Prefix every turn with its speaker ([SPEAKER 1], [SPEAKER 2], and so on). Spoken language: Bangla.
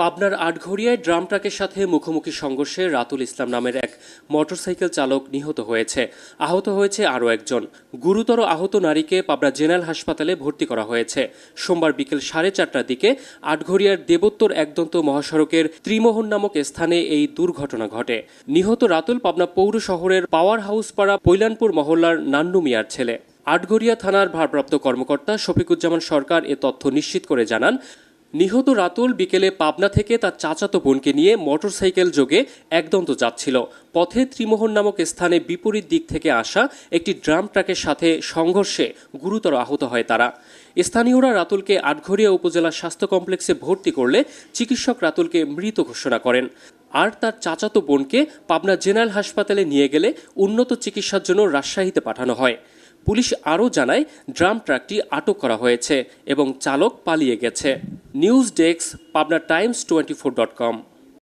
[SPEAKER 1] পাবনার আটঘরিয়ায় ড্রাম ট্রাকের সাথে মুখোমুখি সংঘর্ষে রাতুল ইসলাম নামের এক মোটরসাইকেল চালক নিহত হয়েছে। আহত হয়েছে আরও একজন। গুরুতর আহত নারীকে পাবনা জেনারেল হাসপাতালে ভর্তি করা হয়েছে। সোমবার বিকেল 4:30টার দিকে আটঘরিয়ার দেবোত্তর একদন্ত মহাসড়কের ত্রিমোহন নামক স্থানে এই দুর্ঘটনা ঘটে। নিহত রাতুল পাবনা পৌর শহরের পাওয়ার হাউস পাড়া পৈলানপুর মহল্লার নান্নু মিয়ার ছেলে। আটঘরিয়া থানার ভারপ্রাপ্ত কর্মকর্তা শফিকুজ্জামান সরকার এ তথ্য নিশ্চিত করে জানান, নিহত রাতুল বিকেলে পাবনা থেকে তার চাচাতো বোনকে নিয়ে মোটরসাইকেল যোগে একদন্ত যাচ্ছিল। পথে ত্রিমোহন নামক স্থানে বিপরীত দিক থেকে আসা একটি ড্রাম ট্রাকের সাথে সংঘর্ষে গুরুতর আহত হয় তারা। স্থানীয়রা রাতুলকে আটঘরিয়া উপজেলা স্বাস্থ্য কমপ্লেক্সে ভর্তি করলে চিকিৎসক রাতুলকে মৃত ঘোষণা করেন। আর তার চাচাতো বোনকে পাবনা জেনারেল হাসপাতালে নিয়ে গেলে উন্নত চিকিৎসার জন্য রাজশাহীতে পাঠানো হয়। পুলিশ আরও জানায়, ড্রাম ট্রাকটি আটক করা হয়েছে এবং চালক পালিয়ে গেছে। News desk, Pabna Times 24.com।